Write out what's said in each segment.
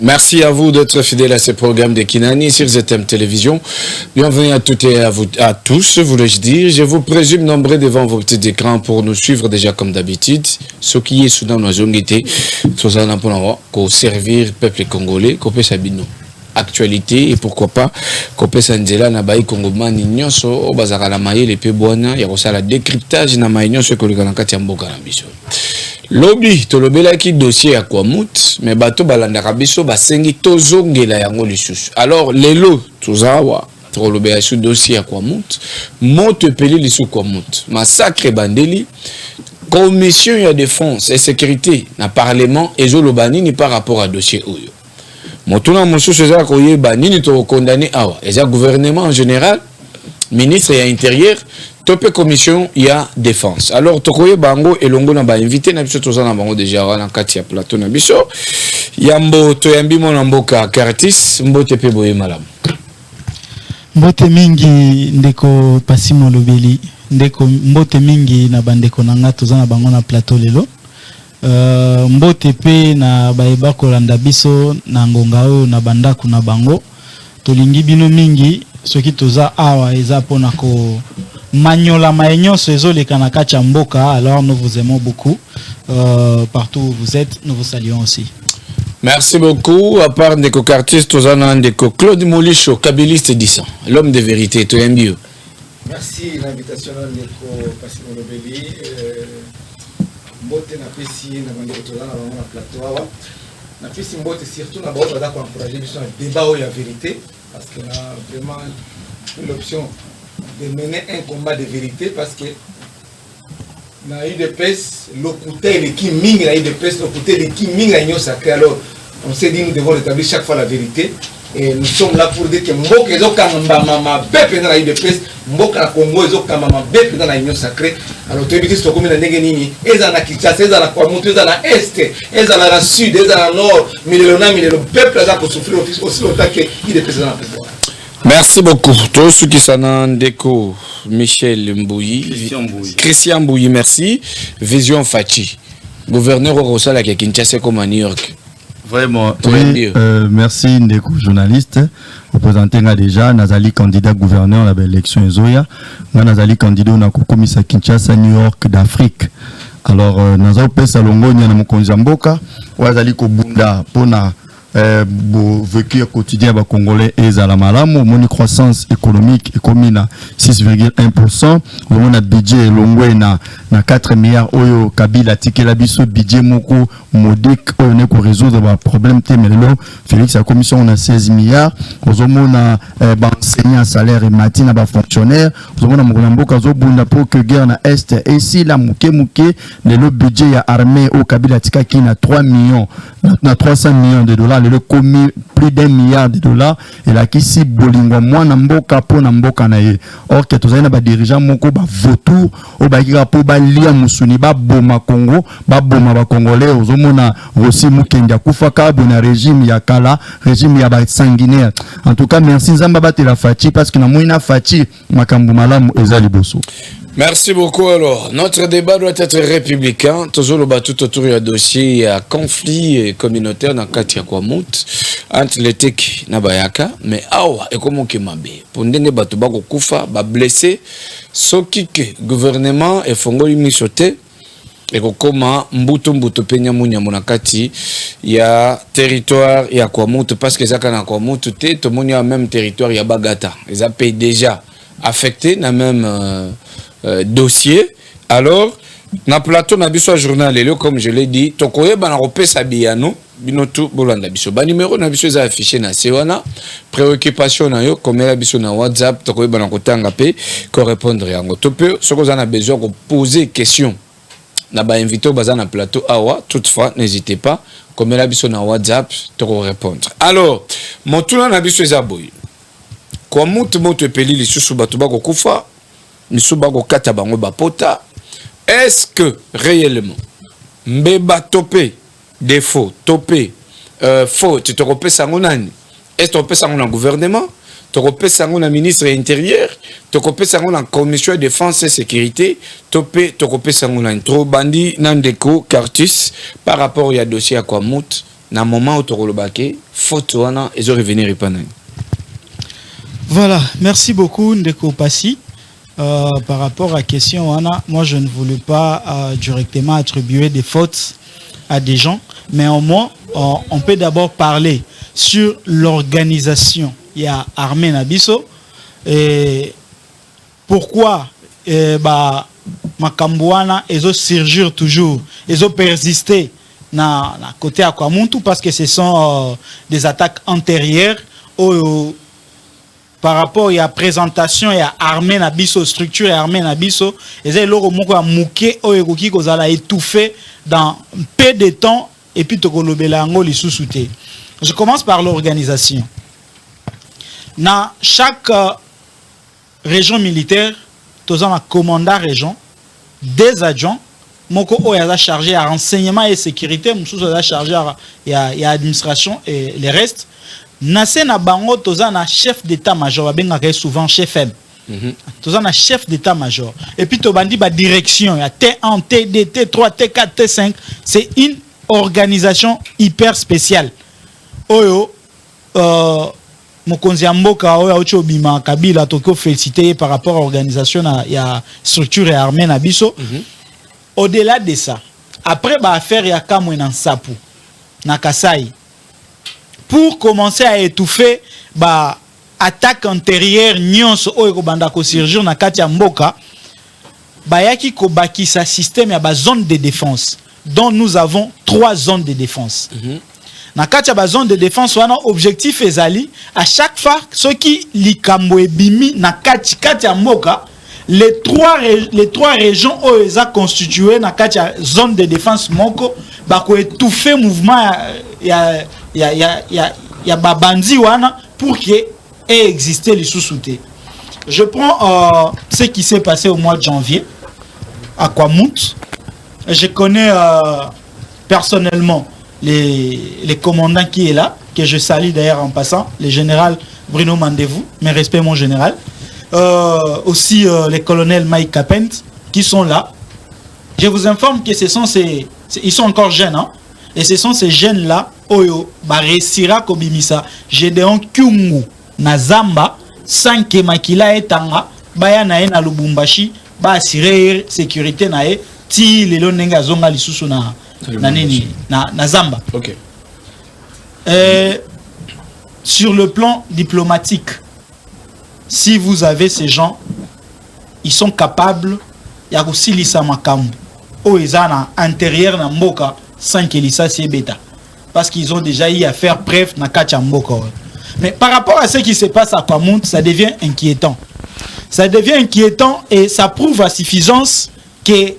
Merci à vous d'être fidèles à ce programme de Kinani sur ZM Télévision. Bienvenue à toutes et à tous, voulais-je dire. Je vous présume nombreux devant vos petits écrans pour nous suivre déjà comme d'habitude. Ce qui est soudain nos zongité, pour servir le peuple congolais, Kopé Sabino. Actualité et pourquoi pas Kopé Sanzela na baï Kongoman nyonso o bazaka la maye les pe bwana ya kosala décryptage na maye nyonso ko likana kati ya mboka na biso. Lobby tolobela ki dossier ya Kwamut mais bato balanda biso basengi tozongela yango lisusu. Alors lelo tuzawa tolobela su dossier ya Kwamut monte peli lisu Kwamut massacre bandeli commission ya défense et sécurité na parlement ezolobani ni par rapport à dossier oyo. Motuna mosusu eza koyeba nini to condamné awa eza gouvernement en général ministre ya intérieur topé commission ya défense. Alors tokoye bango elongo na ba invité na biso tozana bango déjà na kati ya plateau na biso yambo to yambi mona mboka Cartis mbote pe boye malamu mbote mingi ndeko Pasimo Lobeli ndeko mbote mingi na bandeko nanga tozana bango na plateau lelo mbote pe na baeba kolanda biso na ngonga oyo na bandaku na bango tolingi bino mingi soki toza awa eza pona ko manyola maenyoso ezoleka na kati ya mboka. Alors nous vous aimons beaucoup partout où vous êtes, nous vous saluons aussi. Merci beaucoup. À part Ndeko Cartis tozana Ndeko Claude Molicho kabiliste 10 ans l'homme de vérité to yambio. Merci l'invitation à Ndeko Pasimo Lobeli mbote na pesi na bandeko tozana na plateau awa na pesi mbote surtout na baoto za ko encourager biso na débat au ya vérité parce que là vraiment l'option de mener un combat de vérité parce que na UDPS l'occulté le qui ming la UDPS l'occulté le qui ming la union sacrée. Alors on s'est dit nous devons rétablir chaque fois la vérité et nous sommes là pour dire que mboka ezokamba mama bepe dans la UDPS mboka na Congo ezokamba mama bepe dans la union sacrée. Alors tu es to komina ndenge nini eza na Kinshasa eza na Kwamut eza na est eza na sud eza na nord milelona milelo peuple za ko souffrir aussi longtemps que UDPS dans la pouvoir. Merci beaucoup. Tous ceux qui sont en déco, Michel Mbouyi, Christian Mbouyi, merci. Vision Fachi, gouverneur au Rosal à Kinshasa comme à New York. Vraiment, oui, merci Ndeko, journaliste. Représenté déjà, Nazali candidat gouverneur à l'élection Ezoya. Nazali candidat au commissaire Kinshasa, New York d'Afrique. Alors, Nazali Pesa Longo, Nyana Mokonzamboka, Wazali Kobunda, Pona. Vécu quotidien ba congolais et à la malamu mon croissance économique est comme à 6,1%. On a budget longwe na 4 milliards oyo Kabila tikela biso budget moko modique on est pour résoudre ba problème témélo Félix la commission on a 16 milliards ozomona ba enseignant salaire et matin ba fonctionnaire ozomona mboka zo bunda pour que guerre na est et si la muke le budget ya armée au Kabila tikaki na 3 millions na 300 millions de dollars le commis plus d'1 milliard de dollars et là qui si bolingo mwana mboka po na mboka na ye or que tozana ba dirigeant moko ba vautour o ba kika po ba lia musuni ba boma Congo ba boma ba congolais ozomona Rossi Mukendi akufa ka bona régime ya kala régime ya ba sanguinaire. En tout cas merci nzamba batela Fachi parce que na moina Fachi makambo malamu ezali boso. Merci beaucoup. Alors, notre débat doit être républicain. Toujours le bas tout autour du dossier à conflit communautaire dans Katia Kwamut entre les Teki na Bayaka. Mais awa et comment qui m'a bé pour ndenge batu bako kufa ba blessé soki que gouvernement et fongoli misote et koma mbuto penya munya monakati ya territoire ya Kwamut parce que ça kana Kwamut te to munya même territoire ya Bagata. Ils a payé déjà affecté na même dossier. Alors na plateau na biso journal lelo comme je l'ai dit tokoye bana kopesa biyano binotu bolanda biso ba numéro na biso za affiché na sewana préoccupation na yo comme la biso na WhatsApp tokoye bana kotanga pe ko répondre yango to peu ce que vous en a besoin de poser question na ba invité baza na plateau awa toutefois n'hésitez pas comme la biso na WhatsApp to répondre. Alors motuna na biso za boy kwa mutu moto peli lisusu batu bako kufa Misubago kata bango bapota. Est-ce que réellement mbeba topé défaut topé faute tu te repères sango nani? Est-ce que tu repères sango na gouvernement? Tu repères sango na ministre intérieur? Tu repères sango na commission de défense et sécurité? Tu repères sango na intro bandi Ndeko Cartis par rapport au dossier à Kwamut na moment où Torolobake, photo wana ils ont revenir epana. Voilà, merci beaucoup Ndeko Passi. Par rapport à la question wana, moi je ne voulais pas directement attribuer des fautes à des gens, mais au moins on peut d'abord parler sur l'organisation. Il y a Armée Nabiso et pourquoi Makambouana ils ont surgir toujours, ils ont persisté na côté à Kwamuntu parce que ce sont des attaques antérieures par rapport à la présentation et à Armée Nabiso, structure et Armée Nabiso, ils ont l'oro moko a mouké oyekoki kozala étouffé dans peu de temps et puis tokolobela ngo li sous-souté. Je commence par l'organisation. Dans chaque région militaire, tous un commandant région, des adjoints, moko oyaza chargé à renseignement et sécurité, moussous oyaza chargé à administration et les restes. Nase na bango toza na chef d'état-major, babengaka souvent chef M. Toza na chef d'état-major. Et puis tobandi ba direction, il y a T1, T2, T3, T4, T5, c'est une organisation hyper spéciale. Oyo mokonzi mboka oyo aucho bima Kabila toko féliciter par rapport à l'organisation ya structure et armée na biso. Au-delà de ça, après ba affaire ya kamwe na Nsapu na Kasai, pour commencer à étouffer bah attaque antérieure nyonso oyo ko banda ko surgir na kati ya mboka, ba yaki ko bakisa système ya ba zone de défense dont nous avons 3 zones de défense. Na kati ya ba zone de défense wana objectif ezali à chaque fois ceux qui likambo ebimi na kati ya mboka, les trois régions oyo eza constituées na kati ya zone de défense moko ba ko étouffer mouvement ya babandi wana pour que ait existé les sous-soutés. Je prends ce qui s'est passé au mois de janvier à Kwamuntu. Je connais personnellement les commandants qui est là, que je salue d'ailleurs en passant, le général Bruno Mandevou, mes respects mon général. Aussi les colonels Mike Kapent qui sont là. Je vous informe que ils sont encore jeunes, hein? Et ce sont ces jeunes-là, Oyo, Baresira Kobimisa, Gédéon Kyungu, Nazamba, Sanke Makila Etanga, Baya Nae na Lubumbashi, Ba assurer sécurité Nae, Ti Lelo Nenga Zonga Lisusu na Zamba. Ok. Sur le plan diplomatique, si vous avez ces gens, ils sont capables, ya kusilisa makambo, Oezana intérieur na mboka, sans que l'issa c'est bêta. Parce qu'ils ont déjà eu à faire preuve na Kachamboka. Mais par rapport à ce qui se passe à Kwamuntu, ça devient inquiétant. Ça devient inquiétant et ça prouve à suffisance que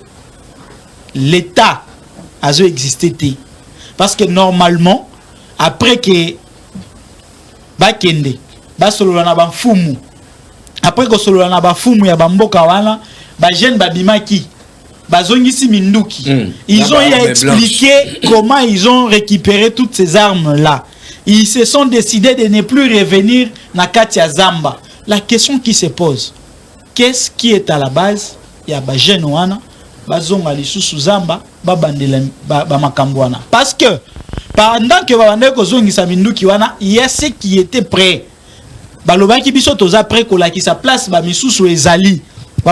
l'État a existé. Parce que normalement, après que Bakende, Basolana Bafumu, après que Solana Bafumu ya Bamboka wana, Bajen Babimaki, Bazongisi Minduki. Ils ont expliqué comment ils ont récupéré toutes ces armes-là. Ils se sont décidés de ne plus revenir na Katia Zamba. La question qui se pose, qu'est-ce qui est à la base? Il y a Bajen wana, Bazonga Lisusu Zamba, Babandela Bamakambwana. Parce que pendant que Babandela Kozongisa Minduki wana, il y a ceux qui étaient prêts. Balobaki biso toza prêt ko la ki sa place ba misusu ezali. Je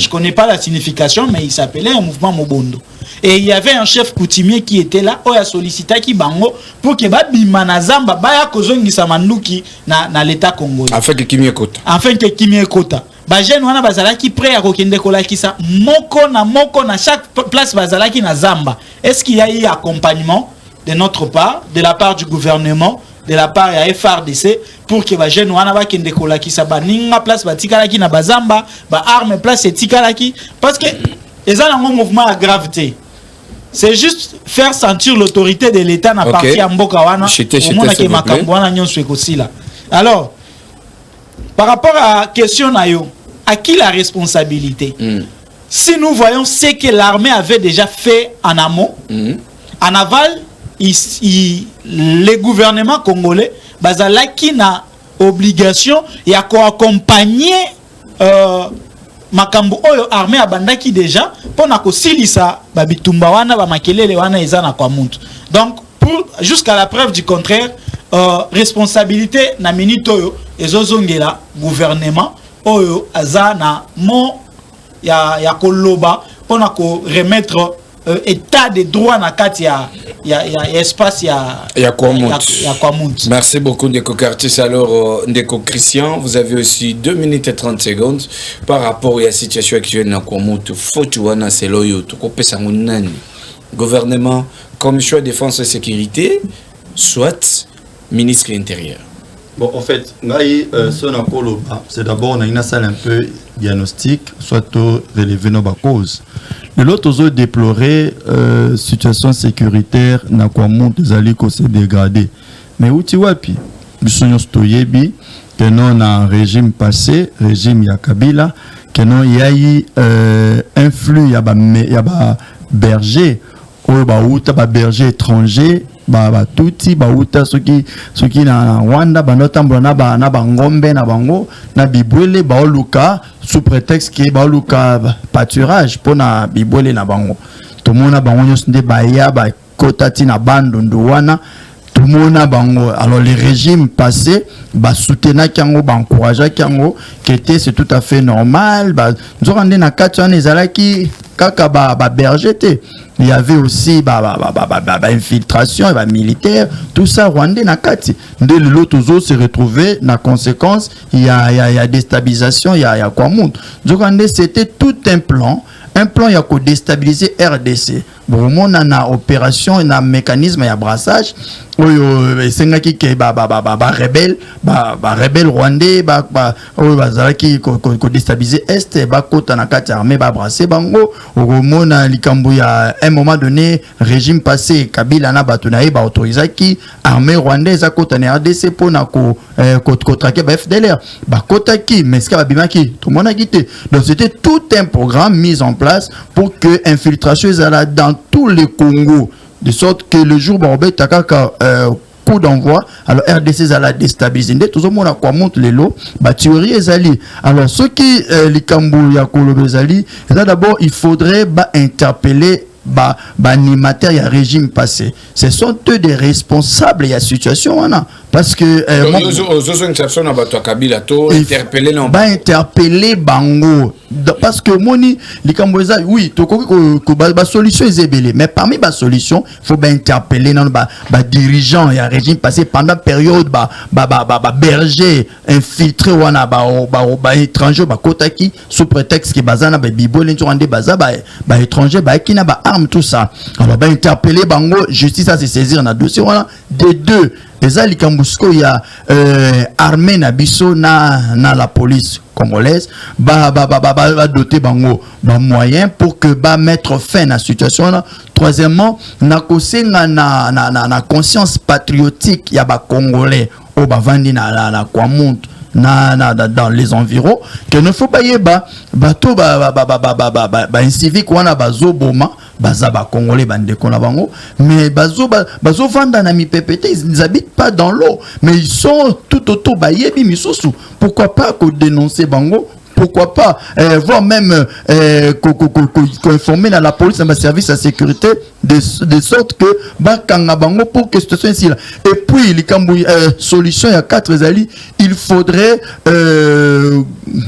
connais pas la signification, mais il s'appelait un mouvement Mobondo. Et il y avait un chef coutumier qui était là, qui a sollicité qui bango pour que Bimanazamba baya kozongisa manduki na l'état congolais. Afin que Kimie Kota. Afin que Kimie Kota. Bajen wana bazala qui prêt à kokende kola kisa moko na chaque place bazala qui na Zamba. Est-ce qu'il y a eu accompagnement de notre part, de la part du gouvernement, de la part de FRDC pour que les jeunes wana bakende kola ki sa ba ninga place ba tikalaki na bazamba ba arme place et tikalaki parce que les un mouvement à gravité. C'est juste faire sentir l'autorité de l'État na partie à mboka wana au monde que makambo wana nyonso ekosi là. Alors par rapport à la question nayo, à qui la responsabilité? Si nous voyons ce que l'armée avait déjà fait en amont, en aval, le gouvernement congolais bazalaki na obligation ya ko accompagner makambo oyo armée abandaki déjà pona ko silisa ba bitumba wana ba makelele wana ezana kwa muntu. Donc pour jusqu'à la preuve du contraire, responsabilité na minute oyo ezozongela gouvernement oyo azana mo ya koloba pona ko remettre état de droit na kati ya espace ya Kwamuntu. Merci beaucoup Ndeko Curtis. Alors Ndeko Christian, vous avez aussi 2 minutes et 30 secondes par rapport à la situation actuelle na Kwamuntu. Faut wana seloyo to kopesa nani gouvernement, commission de défense et sécurité, soit ministre intérieur. Bon, en fait, c'est d'abord on a une salle un peu diagnostic, soit relever nos causes. De l'autre, on a déploré situation sécuritaire na Kwamuntu Zaliko s'est dégradé. Mais où tu vois puis, nous sommes stoyebi que non un régime passé, régime ya Kabila, que non y a eu influx ya ba berger, ou ba berger étranger. Ba tuti ba uta soki na Rwanda ba notambola na ba ngombe na bango na bibwele ba oluka sous prétexte que ba oluka pâturage pona bibwele na bango to mona bango nyosnde ba ya ba kotati na bandundu wana to mona bango. Alors les régimes passés ba soutenir kango ba encourager kango qui était c'est tout à fait normal ba nzorande na katwana ezalaki kaka ba berger te. Il y avait aussi infiltration militaire, tout ça Rwandais na kati. Dès l'autre zo se retrouver na conséquence, il y a déstabilisation, il y a Kwamuntu. Donc c'était tout un plan il y a qu'à déstabiliser RDC. Bon, on a une opération, un mécanisme, il y a brassage. C'est qui rebelle rwandais, qui déstabiliser Est, côté na carte armée, brasser bango. On a à un moment donné, régime passé, Kabila na batunaï, autorisé qui armée rwandaise à côté na RDC pour na traquer FDLR. Côté qui, mais ce qu'il y a tout le monde a quitté. Donc c'était tout un programme mis en place pour que infiltration soit dans tous les Congo, de sorte que le jour où Takaka coup d'envoi, alors RDC a déstabilisé. Tout le monde a quoi monte les lots, théorie ezali. Alors ceux qui les Kambou ya Kolobe ezali, d'abord il faudrait interpeller animateur ya régime passé. Ce sont eux des responsables de la situation parce que interpeller bango parce que moni likamboza oui to ba solution ezebele mais parmi ba solution faut interpeller non dirigeant ya régime passé pendant période berger infiltré wana ba étranger kotaki sous prétexte que bazana bibole nzorande baza ba étranger kina ba arme tout ça. Alors interpeller bango justice à se saisir na dossier wana des deux. Les Alikambousko il y a armée na biso na la police congolaise doter bango moyen pour que mettre fin à la situation là. Troisièmement na kosenga na conscience patriotique ya ba congolais au bavandi na Kwamuntu dans les environs que ne faut pas bato civique wana bazoboma baza ba congolais bandeko na bango mais bazo vanda na mipepete, ils n'habitent pas dans l'eau mais ils sont tout autour bayebi misusu. Pourquoi pas ko dénoncer bango? Pourquoi pas voire même informer la police dans le service de sécurité de sorte que bakanga bango pour que situation ici là. Et puis les solution il y a 4 ali, il faudrait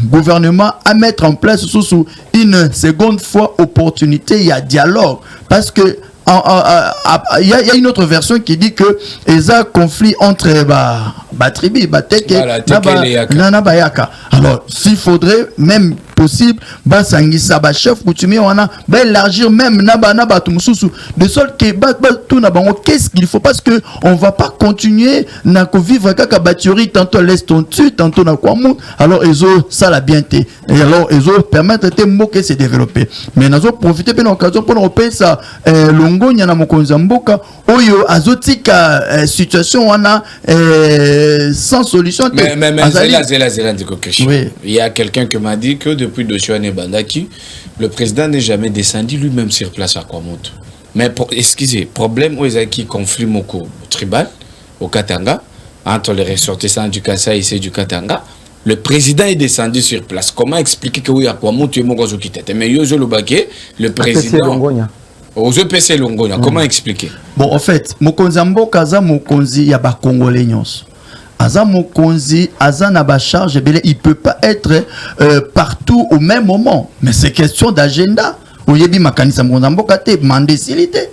gouvernement à mettre en place sous une seconde fois opportunité, il y a dialogue parce que il y a une autre version qui dit que il y a conflit entre tribu Bayaka. Alors s'il faudrait même possible sangisa chef coutumier wana élargir même de sorte que qu'est-ce qu'il faut parce que on va pas continuer na vivre kaka baturi tantôt l'est tantôt na Kwamuntu. Alors ça la bienté et alors permettre de mboka se développer mais nazo profiter de l'occasion pour repérer ça longonya na mokonza mboka oyo azotika situation wana sans solution. Mais il y a quelqu'un qui m'a dit que depuis Doshoane Bandaki, le président n'est jamais descendu lui-même sur place à Kwamuntu. Mais excusez, problème où il y a qui conflit moko tribal au Katanga entre les ressortissants du Kasaï et du Katanga le président est descendu sur place. Comment expliquer que oui, à quoi tu es mon gozo qui t'était? Mais Yozo Lobake, le président. Aux EPC Longonia, comment expliquer? Bon, en fait, Mokonzambo Kaza Mokonzi Yaba Congolais Nyons. Aza Mokonzi, Aza Naba charge, il peut pas être partout au même moment. Mais c'est question d'agenda. Oyebi Makanisa Mokonzambo Kate, mandécilité.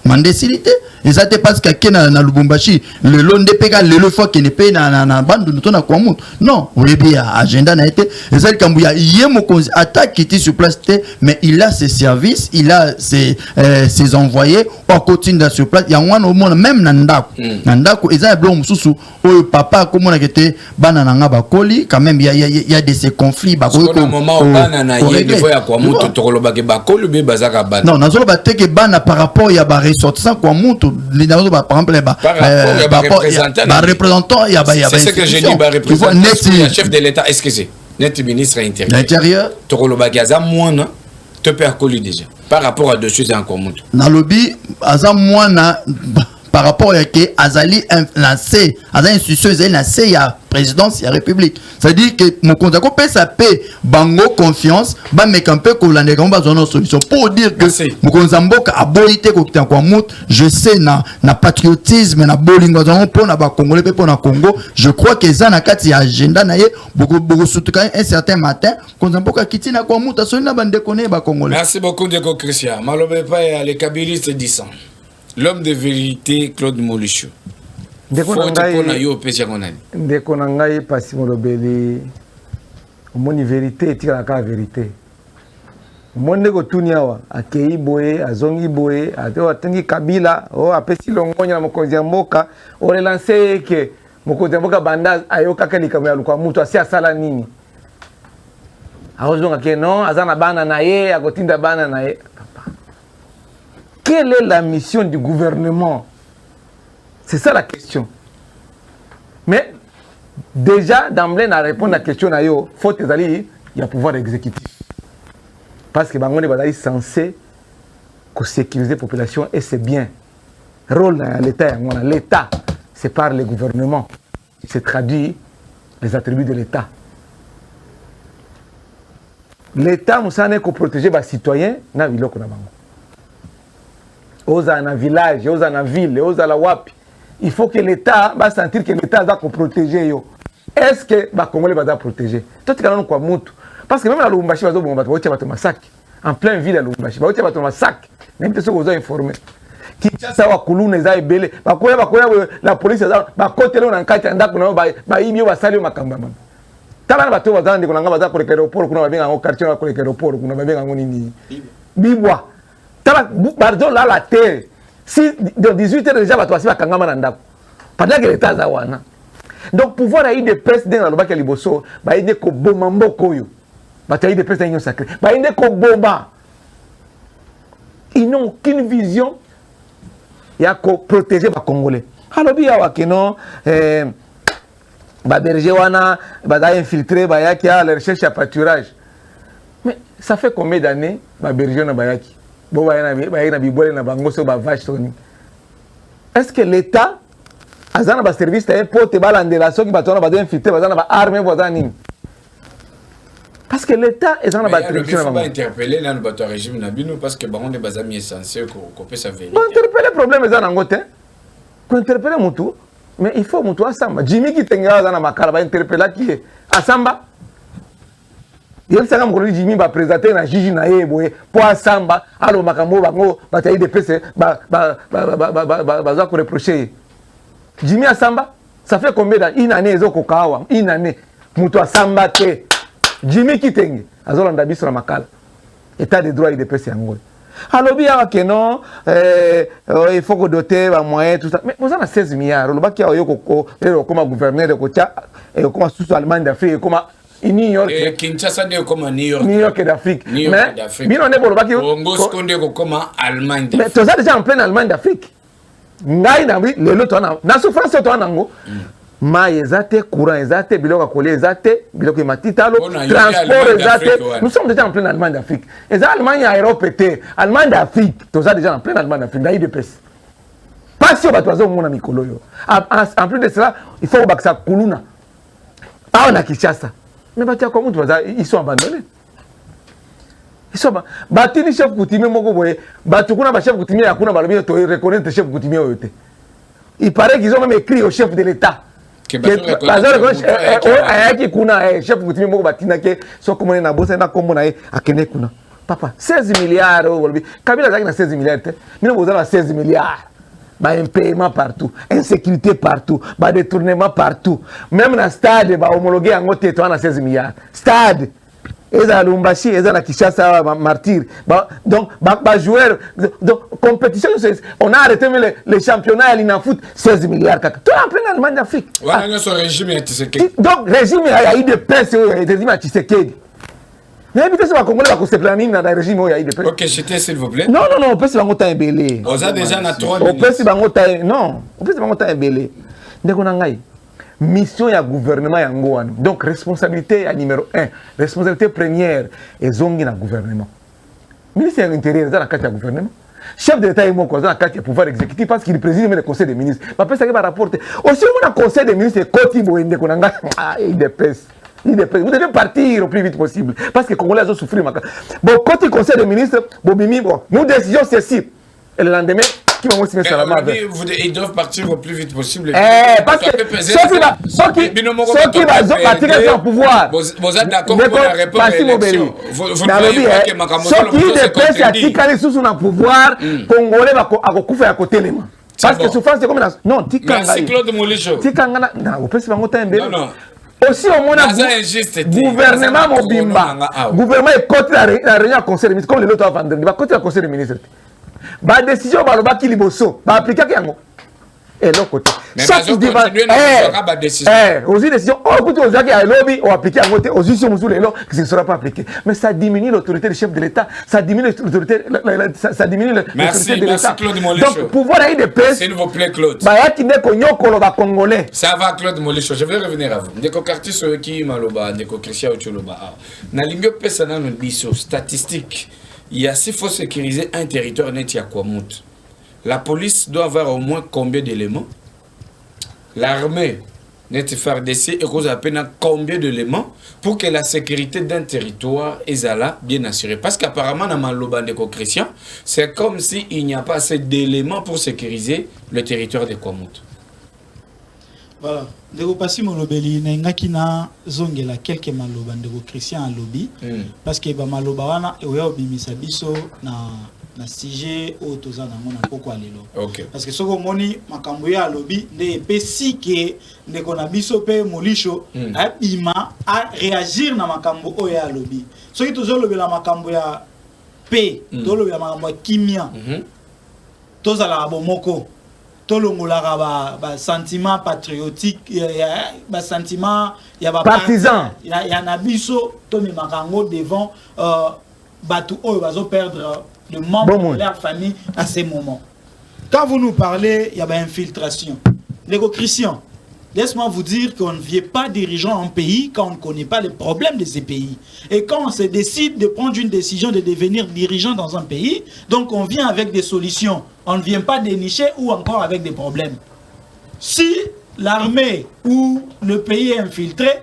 Mandécilité. Et ça te passe qu'à na Lubumbashi, le long de Pega, le fois qu'il n'est pas na bande de ton Akwamut. Non, oyebi agenda n'a été. Et ça, quand il y a Mokonzi, attaque qui était sur place, mais il a ses services, il a ses envoyés, on continue sur place. Il y a un moment, même Nandako. Nandako, ils ont un blanc sous papa, comme on a été, banana bakoli, quand même, il y a de ces conflits. Parce qu'au moment où banana, il y a des fois, Akwamut, Torolobake bakoli, mais bazaka ban. Non, Nazolo Bateke bana par rapport, il y a des ressortissants, Kwamut, par exemple, représentant, il y a c'est ce que j'ai dit, représentant, le chef de l'État, est-ce que c'est net ministre intérieur? Torolobake Aza moins, te percoli déjà, par rapport à deux choses encore moins. Dans le lobby, Aza moins, par rapport à que Azali lancé, Azali institution, Azali lancé, il y a présidence, il y a république. C'est-à-dire que mon compte peut s'appeler bango confiance, bah mais quand peut qu'on a une solution pour dire que mon compte a bolité je sais na patriotisme na bolingo pour na Congolais pour na Congo. Je crois que ça na kati agenda na ye beaucoup surtout quand un certain matin qu'on a quitté na kwa muta so na bande connaît ba Congolais. Merci beaucoup de Christian. Malobe pas les kabylistes disant. L'homme de vérité, Claude Molichou. Ndeko na ngai pasi molobeli omoni vérité etika ka vérité. Monde ko tuniawa akei boye azongi boye ato atengi kabila o apesi longonya na mokonzi ya mboka o relancer que mokonzi ya mboka banda ayoka kalika ya lukwa mutu asi asala nini. Azonga ke non azana bana na ye akotinda bana na ye. Quelle est la mission du gouvernement? C'est ça la question. Mais déjà, d'emblée, à répondre à la question, il faut que il y a pouvoir exécutif. Parce que Bangoné est censé sécuriser la population et c'est bien. Rôle de l'État, l'État, c'est par le gouvernement. C'est traduit les attributs de l'État. L'État, nous savons qu'on protège les citoyens, na biloko na bango. Oza na village, oza na ville, oza la wapi. Il faut que l'État va sentir que l'État va protéger yo. Est-ce que les Congolais vont protéger? Toi tu connais quoi mutu? Parce que même la Lubumbashi va bomba, tu vas te massacrer. En plein ville la Lubumbashi, va te massacrer. Même tu sais qu'on a informé. Kinshasa wa kuluna za ebele. Bakoya la police za ba côté là on enkati ndako na ba yimyo ba sali makamba mama. Tala ba to bazande kuna ngaba za ko aéroport kuna ba benga ngo quartier ko aéroport kuna ba benga ngo nini? Bibwa. Pardon, là, la terre. Si dans 18 heures déjà, tu vas kangama nandako. Pendant que l'État a wana. Donc, pouvoir y des presse dans le bac à Liboso, il y a des bomba koyo. Il y a des presse dans l'Union sacrée. Il y a des bomba. Ils n'ont aucune vision. Il y a qu'à protéger les Congolais. Alors, il y a que non. Berger wana, infiltré, il y a qui a la recherche à pâturage. Mais ça fait combien d'années, Berger na bayaki? Est-ce que l'État a un service pour te balander la qui va infiltrer, va armer, parce que l'État est dans la batterie. Il faut interpeller le régime Nabino parce que on est basami essentiel qu'on peut sa vérité. Interpeller le problème est dans l'angote. Qu'on interpelle Moutou, mais il faut Moutou Asamba. Jimmy qui t'engage dans la makala va interpeller qui est Asamba. Il y a un Jimmy va présenter un juge naïe pour Asamba, alors Makambo bango bataille de PC va reprocher. Jimmy Asamba, ça fait combien d'années? Une année ezoko kawa, une année. Muto Asamba te. Jimmy Kitenge, azolanda biso na makala. État de droit et de PC Angola. Alors bien que non, il faut que doter les moyens tout ça. Mais vous avez 16 milliards. Le bac qui a eu comme gouverneur de Kocha et comme sous-Allemagne d'Afrique comme New York. Kinshasa de comme New York d'Afrique. Mais bien on est pour le bac qui Congo skonde comme Allemagne d'Afrique. Mais tout ça déjà en pleine Allemagne d'Afrique. Ngai na le lot na souffrance to nango. Ma ezate courant ezate biloko kolé ezate biloko matitalo transport ezate. Nous sommes déjà en pleine Allemagne d'Afrique. Et ça Allemagne à Europe était Allemagne d'Afrique. Tout ça déjà en pleine Allemagne d'Afrique. D'ailleurs de pèse. Pas si on va toiser au monde mikolo yo. En plus de cela, il faut que ça kuluna. Ah, on a Kinshasa. Mais ils sont abandonnés. Ils sont abandonnés. Chef coutumier, chef coutumier, reconnaître chef coutumier. Il paraît qu'ils ont même écrit au chef de l'État. Chef coutumier, papa, 16 milliards. Kabila a 16 milliards. Mais nous avons 16 milliards. Un paiement partout, insécurité partout, détournement partout. Même dans le stade, homologué en côté, tu as 16 milliards. Stade, ils ont Lumbashi, ils ont Kinshasa, martyr. Donc, joueur, donc, compétition, on a arrêté les championnats à l'Inafoot, 16 milliards. Tout en plein Allemagne d'Afrique. Donc, régime, il y a eu des pèses, il y a eu des régime à Tshisekedi. Mais évitez ça, Congolais va se planning dans le régime où il y a eu des pèses. Ok, j'étais s'il vous plaît. Non, on peut se faire un belé. On a déjà 3 minutes. On peut se faire un belé. Mission du gouvernement Yangoan. Donc, responsabilité numéro 1, responsabilité première, et zongi dans le gouvernement. Ministre de l'Intérieur, dans la carte du gouvernement. Chef de l'État est mon cousin, la carte du pouvoir exécutif, parce qu'il préside même le conseil des ministres. Après, ça va rapporter. Aussi, on a un conseil des ministres, Kotibo, il dépèse. Vous devez partir au plus vite possible. Parce que les Congolais ont souffert. Bon, quand il conseil des ministres, nous décision ceci. Et le lendemain, qui va aussi mettre ça la main. Ils doivent partir au plus vite possible. Parce que ceux qui vont partir au pouvoir. Vous êtes d'accord pour la réponse à l'élection. Vous voyez pas que Makambo ceux qui dépêchent à Tikali sous son pouvoir, Congolais vont couper à côté les mains. Parce que souffrance, c'est comme ça. Non, Tikanga. Merci Claude Moulicho. Tikanga. Non, vous pouvez se faire un peu. Non. Aussi, au moins, gouvernement Mobimba, gouvernement est contre la réunion du conseil des ministres, comme les autres vendredi, il va contre le conseil des ministres. La décision va qui liboso, va appliquer à qui et l'autre côté. Ça qui dit, aussi décision, écoutez, aux gens qui ont lobby, ont appliqué à côté, aux issues qui ne sera pas appliqué. Mais ça diminue l'autorité du chef de l'État, ça diminue l'autorité de l'État. Merci Claude Molicho. Donc, pouvoir aller de paix. S'il vous plaît, Claude. Congolais. Ça va, Claude Molicho. Je vais revenir à vous. Ndeko quartier sur qui maloba, Ndeko Christian Ocholoba. Nalingo pesana no biso statistique. Il y a s'il faut sécuriser un territoire net à Kwamut. La police doit avoir au moins combien d'éléments? L'armée net FARDC et à peine combien d'éléments pour que la sécurité d'un territoire est là bien assurée? Parce qu'apparemment dans Maloba Ndeko Christian, c'est comme s'il n'y a pas assez d'éléments pour sécuriser le territoire de Kwamut. Voilà. Ndeko Pasi Molobeli na kina zongela quelques Maloba Ndeko Christian à lobby parce que ba Maloba wana ewa obimisa biso na sujet au tozana mona poko alelo. Parce que soko moni makambo ya lobby nde pesi ke ndeko na biso pe Molisho abima a réagir na makambo o ya lobby. Soki tozo lobela makambo ya pe, to lobela makambo ya kimia. Tozala bomoko. Tolongolaka ba sentiment patriotique ba sentiment ya ba partisan ya na biso to me makango devant batu oyo bazo perdre de membres de leur famille à ces moments. Quand vous nous parlez, il y a une infiltration. Les Christian, laisse-moi vous dire qu'on ne vient pas dirigeant un pays quand on ne connaît pas les problèmes de ces pays. Et quand on se décide de prendre une décision de devenir dirigeant dans un pays, donc on vient avec des solutions. On ne vient pas dénicher ou encore avec des problèmes. Si l'armée ou le pays est infiltré,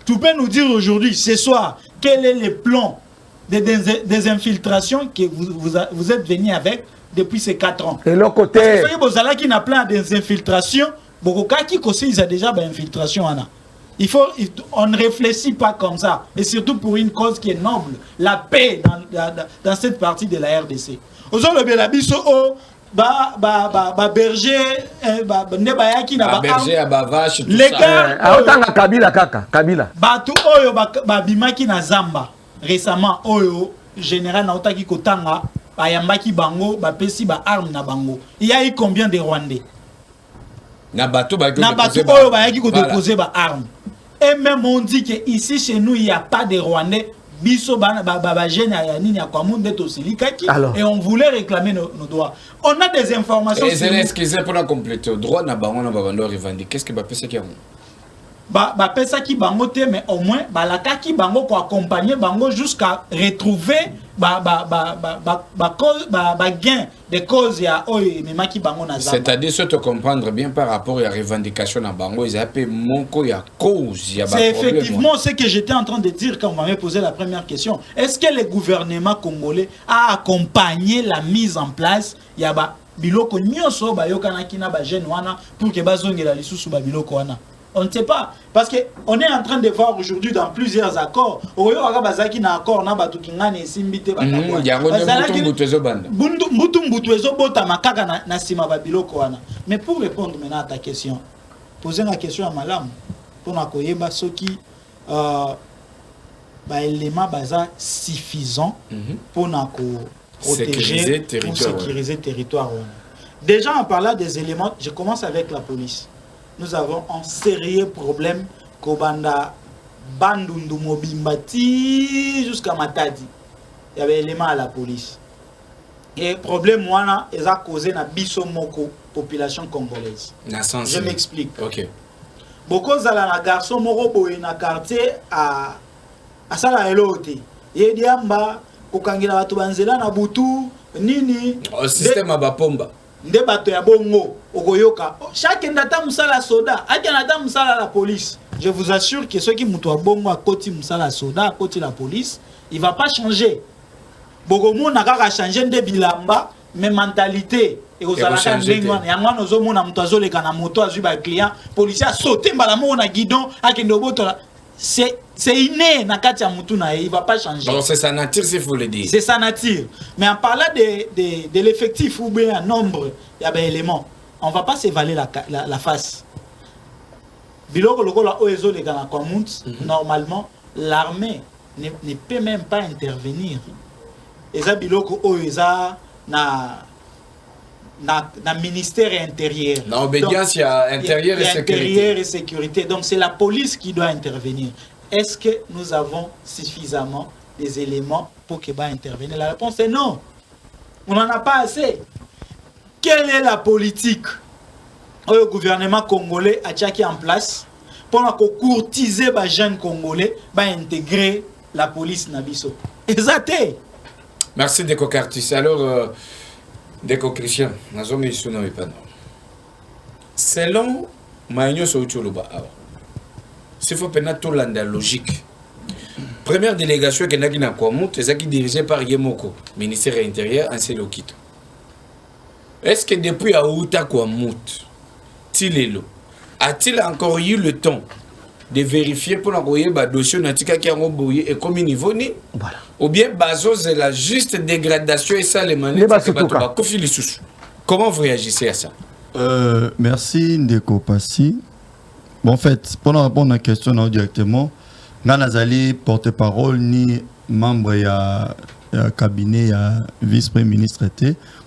tu peux nous dire aujourd'hui, ce soir, quel est le plan des infiltrations que vous êtes venu avec depuis ces 4 ans. Et l'autre côté... Parce que qui n'a plein des infiltrations, qui ils ont déjà des infiltrations. On ne réfléchit pas comme ça. Et surtout pour une cause qui est noble, la paix dans cette partie de la RDC. Aujourd'hui, la biso berger, berger, vache, tout les gars, Kabila. Batu oyo bimaki na Zamba. Récemment, oyo général naotaki kotanga bayambaki bango bapesi ba arme na bango. Il y a eu combien de Rwandais? Na bato oyo bayaki ko déposer ba arme. Et même on dit que ici chez nous il y a pas de Rwandais. Biso ba jeune ya nini ya Kwamunde to silikaki et on voulait réclamer nos droits. On a des informations. Et excusez pour la compléter. Droit na bango na babando revendiquer. Qu'est-ce que bapesi ki yango? pesa ki bango te, mais au moins balaka ki bango ko accompagner bango jusqu'à retrouver gain des causes ya oyo mema ki bango na zamba. C'est-à-dire se te comprendre bien par rapport à la revendication na bango, ils appellent monko ya cause ya ba c'est problème. effectivement ce que j'étais en train de dire quand on m'avait posé la première question. Est-ce que le gouvernement congolais a accompagné la mise en place ya ba biloko nyonso ba yokanaki na ba jeune wana pour que bazongela lisusu ba biloko wana? On ne sait pas. Parce qu'on est en train de voir aujourd'hui dans plusieurs accords. Oyo aga bazaki na accord na batu kingane simbite batabwa. Mbutu ezo bota makaka na sima ba biloko wana. Mais pour répondre maintenant à ta question, poser la question à Malam pour na koyeba soki ba élément baza suffisant pour na ko protéger, pour sécuriser le territoire. Déjà en parlant des éléments, je commence avec la police. Nous avons un sérieux problème Kobanda Bandundu Mobimbati jusqu'à Matadi. Il y avait élément à la police. Et problème moi ils ont causé na biso moko population congolaise. Je m'explique. OK. Beaucoup zala na garçon moko boye na quartier à sala elote. Yediamba kokangila batu banzela na butu nini au système abapomba. Nde bato ya bongo okoyoka chaque ndata musala soda ati ndata musala la police. Je vous assure que ceux qui mutu bongo à côté musala soda à côté la police, il va pas changer. Bogomo na kaka changer nde bilamba mais mentalité et aux alaka ndengwa yangwa nozo mona mutu azoleka na moto azui ba client policier a sauté mbala mo na guidon akendo botola. C'est inné na kati ya mutu na il va pas changer. Donc c'est sa nature s'il faut le dire. C'est sa nature. Mais en parlant de l'effectif ou bien un nombre, il y a des éléments. On ne va pas s'évaler la face. Biloko lokola oezo les gana komount, normalement l'armée ne peut même pas intervenir. Et ça biloko oeza na ministère intérieur. Na obédience il y a intérieur et sécurité. Intérieur et sécurité. Donc c'est la police qui doit intervenir. Est-ce que nous avons suffisamment des éléments pour que intervenir? La réponse est non. On n'en a pas assez. Quelle est la politique au gouvernement congolais a tchaki en place pour courtiser les jeunes congolais intégrer la police Nabiso? Exact. Merci Deko Cartus. Alors Deko Christian, selon Maïnyo Souchuluba, s'il faut penser tout la logique. Première délégation qui est dirigée par Yemoko, ministère intérieur, en Selokito. Est-ce que depuis Aouta Kouamout, Tilelo, a-t-il encore eu le temps de vérifier pour envoyer le dossier qui a et comme niveau ni voilà. Ou bien Bazo c'est la juste dégradation et ça les manettes comment vous réagissez à ça? Merci Ndeko Passi. Bon, en fait, pour répondre à la question directement, Nanazali porte-parole ni membre ya cabinet ya vice-premier ministre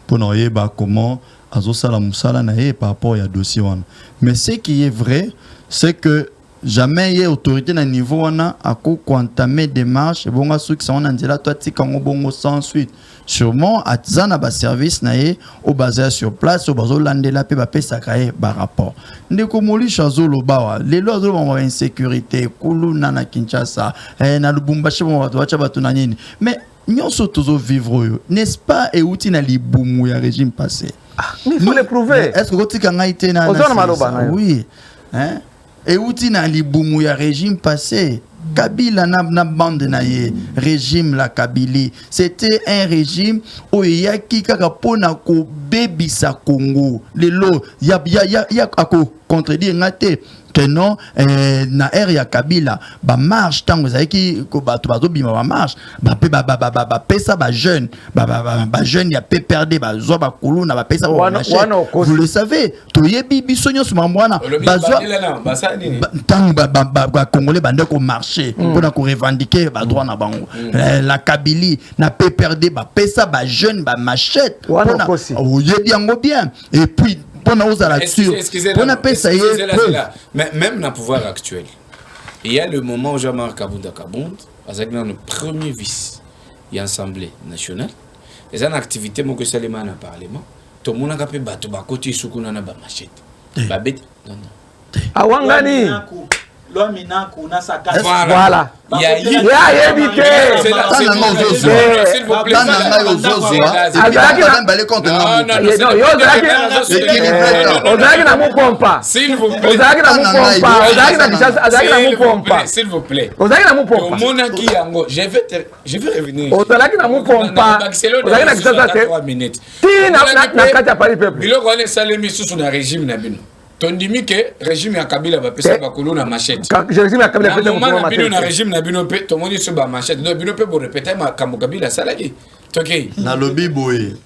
pour nous dire comment Azosala Moussala naé par rapport à dossier. Mais ce qui est vrai, c'est que jamais il y a autorité à niveau a entamé des démarches et bon ceux qui sont en là toi tu quand bon sans suite sûrement à zana ba service naé au basé sur place au bazo landela pe ba pesa kaé ba rapport ndeko moli chazolo bawa les lois de insécurité kulu na Kinshasa na Lubumbashi bon bato bato na nini mais nyonso tozo vivre n'est-ce pas et outil na libumu ya régime passé il faut le prouver est-ce que tu kan été na oui hein et outil na libumu ya régime passé Kabila na bande na ye régime la Kabylie c'était un régime où il y a qui kaka pona ko bebisa Congo lelo ya ako contredire ngate que non na ère ya Kabila ba marche tango zaki ko bato bima ba marche ba pesa ba jeune ba jeune ya pe perdre ba zo ba kulu na ba pesa vous le savez to yebi bisonyo suma mwana ba zo tango ba congolais bande ko marcher pour na ko revendiquer ba droit na bango la Kabylie na pe perdre ba pesa ba jeune ba machette pour yebi yango bien et puis mais même dans le pouvoir actuel, il y a le moment où Jean-Marc Kabunda Kabound, avec le premier vice, il y a l'Assemblée nationale, et c'est une activité que Salima a parlement, tout le monde a pu battre côté sous qu'on a machette. Babet, non. Awangani. Lomina kuna saka. Voilà. Il y a évité. s'il vous plaît. S'il vous plaît. Je vais revenir. Tondimi que régime ya Kabila ba pesa ba kolona machette. Régime ya Kabila pesa ba kolona régime na bino pe to moni so ba machette. Donc bino pe bo répéter ma Kabila salaki. OK. Na lobby boye.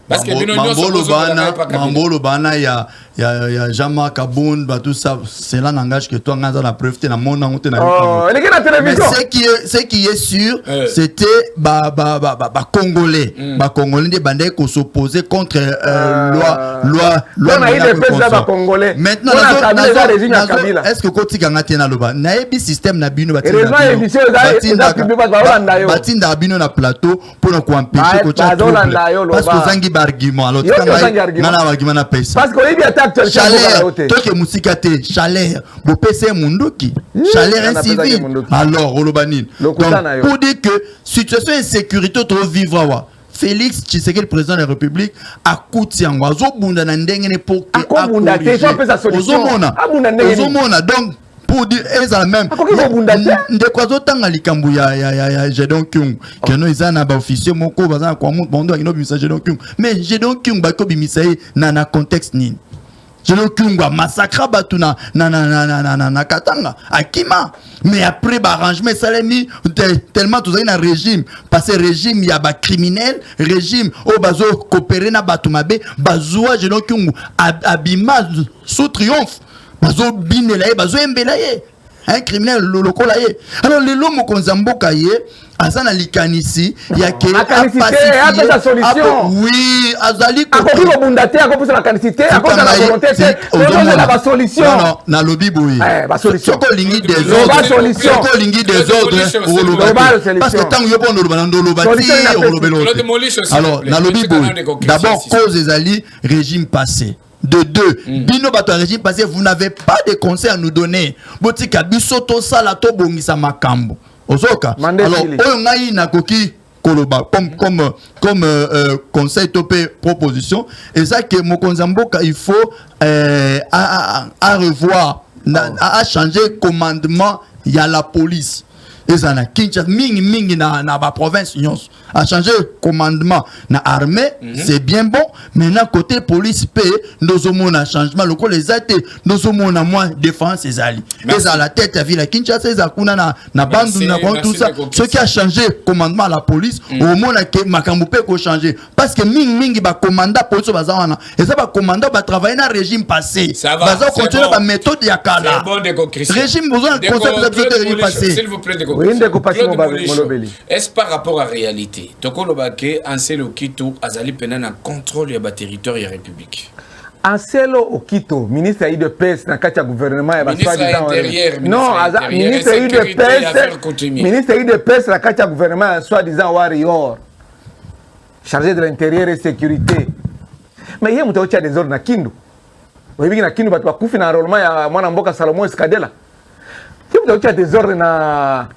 Parce que bino Mambolo bana ya Jean-Marc Kaboun ba tout ça c'est là n'engage que toi ngaza na preuve na mona on te na. Oh, elle est la télévision. Ce qui est sûr c'était ba congolais. Ba congolais des bandits qui s'opposaient contre loi congolais. Maintenant est-ce que koti kanga tena loba na ebi système na bino batinda bino na plateau pour nous empêcher ko tcha parce que zangi argument alors ngana argument na pesa parce que il y a chaleur toke musikate chaleur bo pesa munduki chaleur incivil alors olobanine donc pour dire que situation insécurité trop vivre wa Félix Tshisekedi, le président de la République, a coûté en oiseau bunda na ndenge ne pour que donc pour dire eza même de quoi zotanga likambu ya Jedon Kyung que no eza na ba officier moko baza kwa mu bondo akino bimisa Jedon Kyung mais Jedon Kyung ba ko bimisa na contexte nini Jedon Kyung ba massacre batu na Katanga akima mais après ba arrangement salemi tellement tous na régime parce que régime ya ba criminel régime o bazo coopérer na batu mabe bazwa Jedon Kyung abima sous triomphe bazo binela ye bazo embela ye un criminel lokola ye alors le lomo konzamboka ye azana likanisi ya ke a solution oui azali ko bundate ko pesa la kanisité a ko la volonté c'est la solution non na lobby boy ba solution ko lingi des autres ko lingi des autres parce que tant yo pondo lobana ndo lobati alors na lobby boy d'abord cause ezali régime passé. De deux, bino bato régime passé, vous n'avez pas de conseils à nous donner. Botika bisoto salato bongisa makambo. Ozoka. Alors, on a koki koloba comme conseil topé proposition. Et ça que Mokonzamboka il faut à revoir, à changer commandement. Il y a la police. Et ça na Kinshasa mingi na ba province nyos a changé commandement na armée c'est bien bon maintenant côté police paix nous avons un changement le les até nous avons moins défense ces alliés et ça la tête à ville à Kinshasa ça kuna na bandu na tout ça ce qui a changé commandement à la police au moins que makambo pe ko changer parce que mingi ba commandant police bazawana et ça ba commandant ba travailler na régime passé baza continuer ba méthode ya kala régime besoin concept de régime passé s'il vous plaît. Est-ce par rapport à la réalité? Tokolobake, Anselo Okito, Azali Pena na contrôle de la territoire de la République. Anselo Okito, ministre de paix, na katia gouvernement, ministre intérieur, non, ministre de paix, na katia gouvernement, soi-disant warrior, chargé de l'intérieur et sécurité. Mais il y a des ordres na Kindu. Vous voyez na Kindu, tu as coupé na enrôlement ya mwana mboka Salomon Escadela. Tu as des ordres na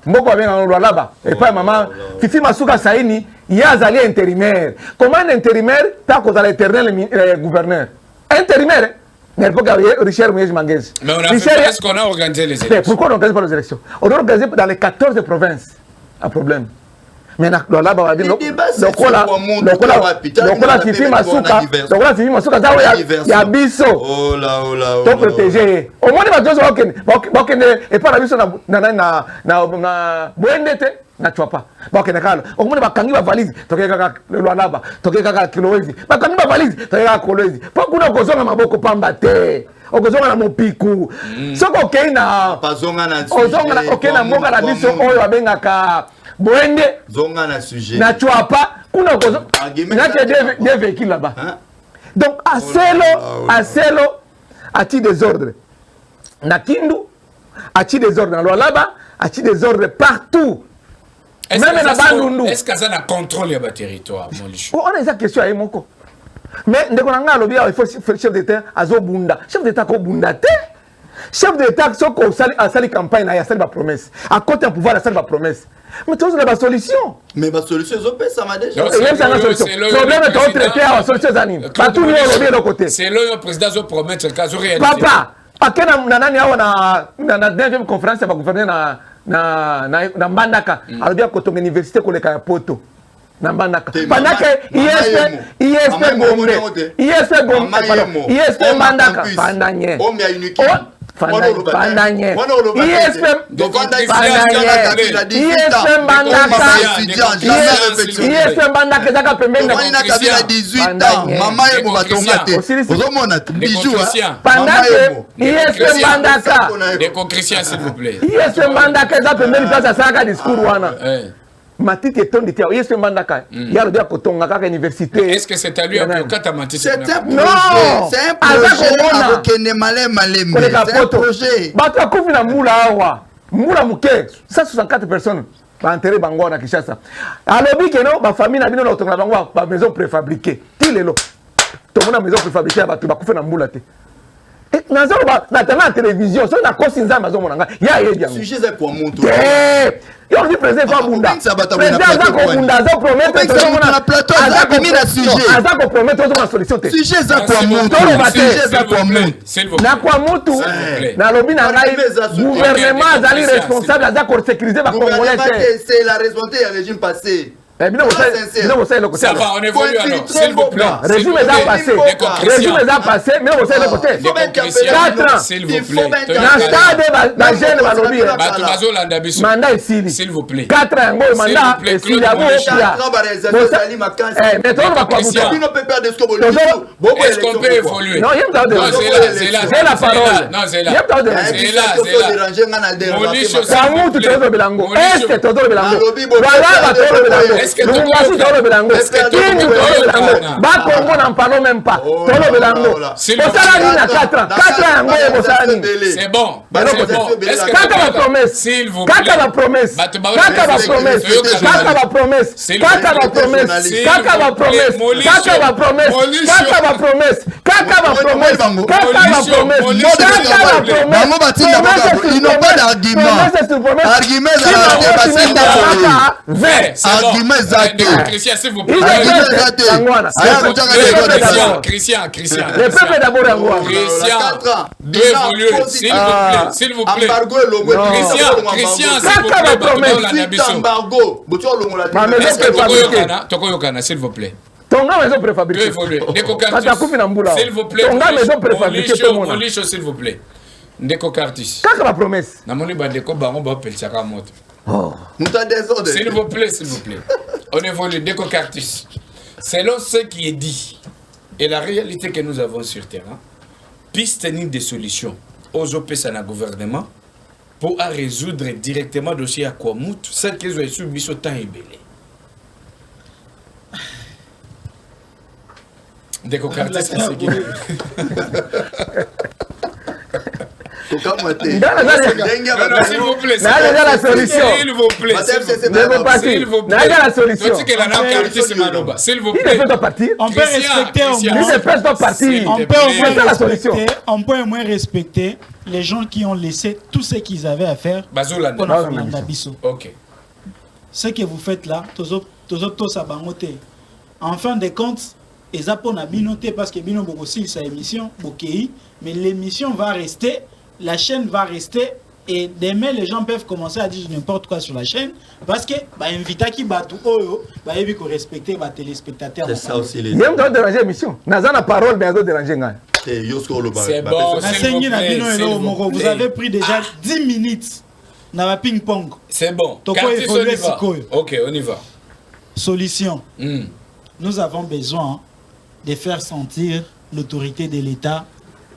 mboko abenga lwalaba et pas maman Fifi Masuka Saini yazali intérimaire comment un intérimaire ta cause à l'éternel gouverneur intérimaire mais pourquoi Richard Mouyej Manguez mais est-ce qu'on a organisé les élections pourquoi on n'organise pas les élections on a organisé dans les 14 provinces un problème mais lwalaba wa bino lokola Fifi Masuka zawe ya biso oh là to protéger au moins les gens bakene et pas la biso na boendete na chwapa bakene kala au moins bakangi ba valise tokeka lwalaba tokeka kilowezi bakangi ba valise tokeka kolwezi pas kuna kozonga maboko pamba te okozonga na mopiku soko keina ozonga okena mboka na biso oyo abengaka boende zonga na sujet na chwapa kuna kozo na des véhicules là-bas donc Anselo a-t-il des ordres na Kindu a-t-il des ordres na Lualaba a-t-il des ordres partout même na Bandundu est-ce que ça na contrôle ya ba territoire on a esa question ay moko Mais il faut chef d'État azo bunda. Chef d'État ko bunda te. Chef d'État soko a sali campagne na ya sali ba promesse. À côté du pouvoir a sali ba promesse. Mais tu as une solution. Mais la solution, ça m'a déjà. Il y a une solution. Le problème est de traiter la solution d'anime. Pas tout le monde est de côté. C'est le président qui promet que ça réalité. Papa, à quel moment na deuxième conférence va gouverner na Mbandaka. Alors bien que ton université ko le ka poto. Na Mbandaka. Pendant que ISP Mbandaka pendant Fandanye. Matiti est tombé. Il est mandaka. Il y a le dia kotonga kaka université. Est-ce que c'est à lui à Kata Matiti? C'est un projet. C'est un projet. C'est un projet. Bato akufi na mula awa. Mula muke. 164 personnes. Ba enterré bango na Kinshasa. Alobi ke no ba famille na bino na otonga bango ba maison préfabriquée. Tilelo. To mona maison préfabriquée ba kufi na mula te. Et nazo ba na télévision, so na kosinza mazo monanga. Ya yedi yango. Sujet za kwa muntu. Il dit président Bunda. Président Bunda, ça promet que tout le monde a plateau, ça commis la sujet. Ça promet que la solution. Sujet ça quoi monte. Sujet ça quoi monte. Na quoi monte. Na lobby na ngai gouvernement azali responsable à d'accord sécuriser ba Congolais. C'est la responsabilité du régime passé. Ça va, on évolue alors, s'il vous plaît. Régime est passé. Régime est passé, mais on sait le côté. 4 ans. S'il vous plaît. Dans le stade, la jeune va lobby. Mandat ici. S'il vous plaît. 4 ans, mandat ici. Il y a beau. Mais toi, on va pas vous dire. Est-ce qu'on peut évoluer? Non, il y a c'est la parole. Non, c'est là. C'est là. Est-ce que tout le monde est-ce que tout le monde ba Congo n'en parlons même pas. Tolo Belango. C'est bon. 4 ans. 4 ans c'est bon. C'est bon. Est-ce que la promesse s'il vous plaît. 4 la promesse. 4 la promesse. 4 la promesse. 4 la promesse. 4 la promesse. 4 la promesse. 4 la promesse. 4 la promesse. 4 la promesse. 4 la promesse. Ils n'ont pas d'argument. Argument argument Christian, s'il vous plaît. Christian. Le peuple d'abord. Christian, évoluer, s'il vous plaît. Christian, s'il vous plaît. Tonga maison préfabriquée. S'il vous plaît. Tonga maison préfabriquée. S'il vous plaît. Ndeko Cartis. Kaka la promesse. Namoni bandeko bango ba pelchaka moto. S'il vous plaît. On évolue. Ndeko Cartis. Selon ce qui est dit et la réalité que nous avons sur terrain, puisse tenir des solutions aux OPS à gouvernement pour résoudre directement le dossier à Kwamout, celles qu'ils ont subi au temps et belé. Ndeko Cartis, c'est ce qui est. S'il vous plaît. La solution. S'il vous plaît. La solution. S'il vous plaît. On peut respecter on peut au moins respecter les gens qui ont laissé tout ce qu'ils avaient à faire. Ok. Ce que vous faites là, en fin de compte, ils ont binoté parce que bino aussi sa émission, mais l'émission va rester. La chaîne va rester et demain les gens peuvent commencer à dire n'importe quoi sur la chaîne parce que invita qui batu oyo il faut respecter les téléspectateurs. C'est ça aussi les. Il y a déranger l'émission. Naza na parole mais il déranger ngai. C'est bon. Vous avez pris déjà 10 minutes dans la ping pong. C'est bon. Ok, on y va. Solution. Nous avons besoin de faire sentir l'autorité de l'État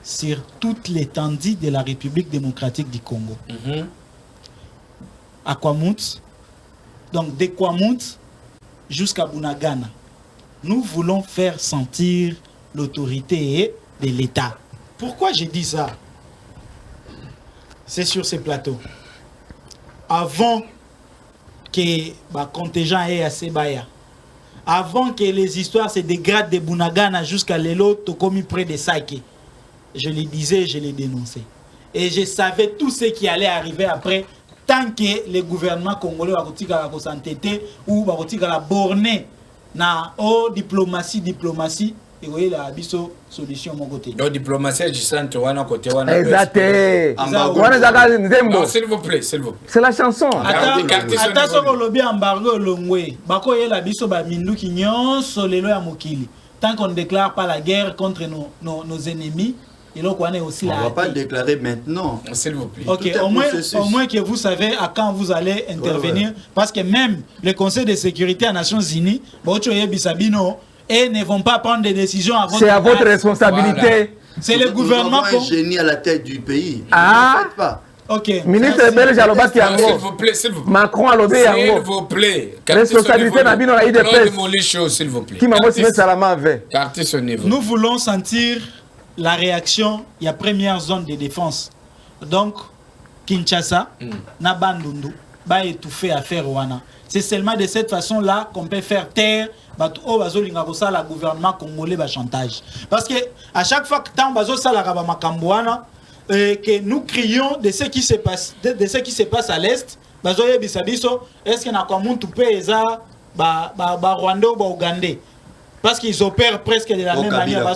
sur toute l'étendue de la République démocratique du Congo. À Kwamout, donc de Kwamout jusqu'à Bunagana, nous voulons faire sentir l'autorité de l'État. Pourquoi j'ai dit ça? C'est sur ces plateaux. Avant que le contingent ait assez baya, avant que les histoires se dégradent de Bunagana jusqu'à Lelo, tu as commis près de Saïké. Je le disais, je l'ai dénoncé. Et je savais tout ce qui allait arriver après, tant que le gouvernement congolais va s'entêter ou va borner na diplomatie, et vous voyez la solution mon côté. Donc diplomatie du wana côté wana. Exact. Non, s'il vous plaît. C'est la chanson. Attention au lobby embargo longwe. Bako yela biso ba minduki nyonso lelo ya mokili. Tant qu'on ne déclare pas la guerre contre nos ennemis, et donc on est aussi là. On ne va pas le déclarer maintenant. S'il vous plaît. Ok, au moins que vous savez à quand vous allez intervenir, parce que même le Conseil de sécurité des Nations Unies, et ne vont pas prendre des décisions à votre C'est à votre responsabilité. Voilà. C'est le gouvernement. Un génie à la tête du pays. Ah. Ne faites pas. Ok. Ministre belge Aloba Kiango. S'il vous plaît. Macron Aloba Yango. S'il vous plaît. Responsabilité Nabino la IDPS. S'il vous plaît. Qui m'a motivé Salama avait. Carter son niveau. Nous voulons sentir la réaction. Il y a première zone de défense. Donc, Kinshasa, Nabandundu, va étouffer affaire Rwanda. C'est seulement de cette façon-là qu'on peut faire taire le gouvernement congolais va chantage. Parce que à chaque fois que que nous crions de ce qui se passe, de ce qui se passe à l'est, est-ce qu'il y a un Rwandais ou Ougandais? Parce qu'ils opèrent presque de la même manière.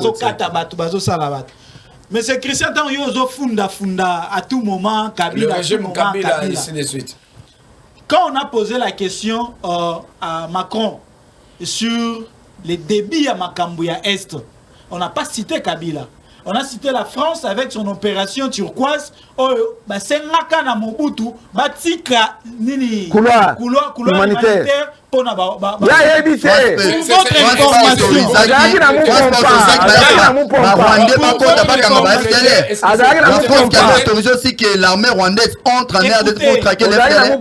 Mais c'est Christian Tan Yozo funda à tout moment, Kabila, le régime moment, Kabila, ainsi de suite. Quand on a posé la question à Macron sur les débits à Makambouya Est, on n'a pas cité Kabila. On a cité la France avec son opération turquoise. C'est Nakana Mobutu, Batika Nini, couloir humanitaire. Pour votre information,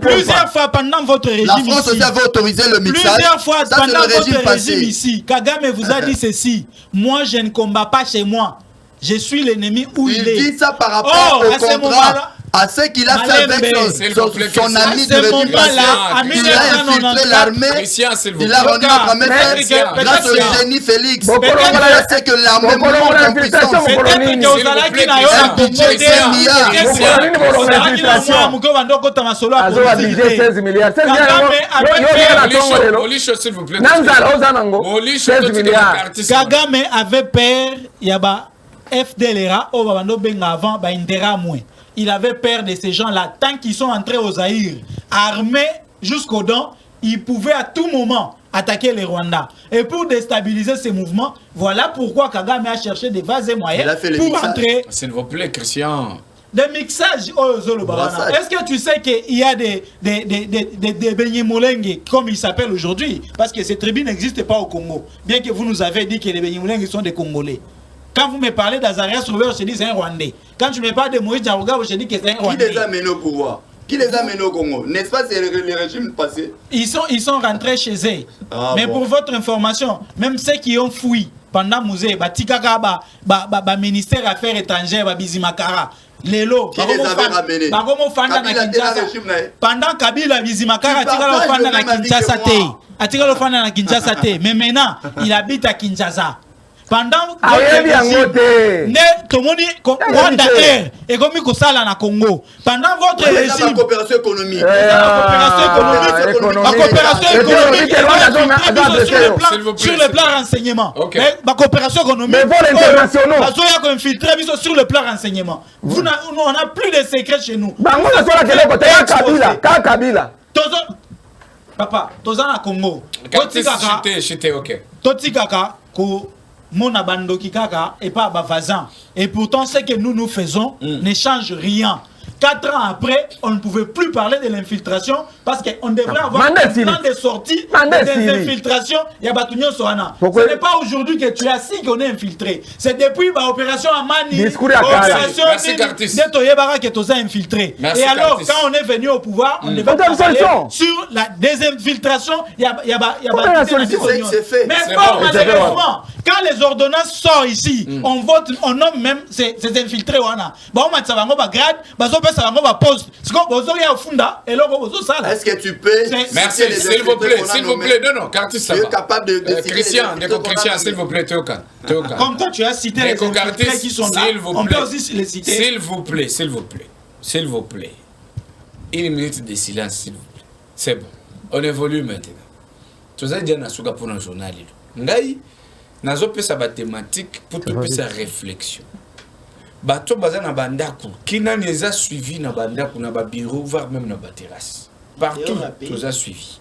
plusieurs fois pendant votre régime la France aussi avait autorisé le mixage. Plusieurs fois pendant votre régime ici, Kagame vous a dit ceci: moi je ne combats pas chez moi, je suis l'ennemi où il est. Il dit ça par rapport au contrat, à ce qu'il a fait avec son ami de régime passé. Il a infiltré l'armée, il a rendu notre armée grâce au génie Félix. C'est que l'armée monte en puissance. Kagame avait peur, il y a FDLR au Babando Benga avant, il avait peur de ces gens-là. Tant qu'ils sont entrés au Zaïre, armés jusqu'aux dents, ils pouvaient à tout moment attaquer les Rwandais. Et pour déstabiliser ces mouvements, voilà pourquoi Kagame a cherché des vases et moyens pour entrer. S'il vous plaît, Christian. Des mixages. Est-ce que tu sais qu'il y a des Benyemolenge, comme ils s'appellent aujourd'hui? Parce que ces tribus n'existent pas au Congo. Bien que vous nous avez dit que les Benyemolenge sont des Congolais. Quand vous me parlez d'Azarias Rouver, je dis c'est un Rwandais. Quand tu me parles de Moïse Diarouga, je dis que c'est un Rwandais. Qui les a menés au pouvoir? Qui les a menés au Congo? N'est-ce pas, c'est le régime passé? Ils sont rentrés chez eux. Mais bon, pour votre information, même ceux qui ont fui pendant Mouzé, Batikaka, ministère des Affaires étrangères, Bizimakara, Lelo, qui les avait ramenés? Pendant Kabila, Bizimakara, Atikalo Fanda na Kinshasa te. Mais maintenant, il habite à Kinshasa. Pendant Rwanda Air et comme Kosala na Congo. Pendant votre régime, la coopération économique. Sur le plan renseignement. La coopération économique. Mais vol internationaux. Sur le plan renseignement. On n'a plus de secrets chez nous. Papa, Tozana Congo. Totikaka ko Mona Bandoki Kaka et pas Bavazan. Et pourtant, ce que nous faisons ne change rien. 4 ans après, on ne pouvait plus parler de l'infiltration parce qu'on devrait avoir un plan de sortie des infiltrations. Il y a Batunion Sohana. Ce n'est pas aujourd'hui que tu as si qu'on est infiltré. C'est depuis l'opération Amani, l'opération Netoyebara que tu as infiltré. Et alors, quand on est venu au pouvoir, on devait parler sur la désinfiltration. Il y a c'est fait. Mais malheureusement, quand les ordonnances sortent ici, on vote, on nomme même ces infiltrés. Est-ce que tu peux... Merci, s'il vous plaît, non, Cartis, ça va. Capable de Christian, s'il vous plaît, Théokan. Comme toi, tu as cité les infiltrés qui sont là, on peut aussi les citer. S'il vous plaît. 1 minute de silence, s'il vous plaît. C'est bon. On évolue maintenant. Tu as dit que tu as pour un journal. Ngai, nazo pesa ba thématique pour tout sa réflexion. Bato baza na bandako, kina neza suivi na bandako na ba bureau, voire même na ba terrasse. Partout, tu as suivi.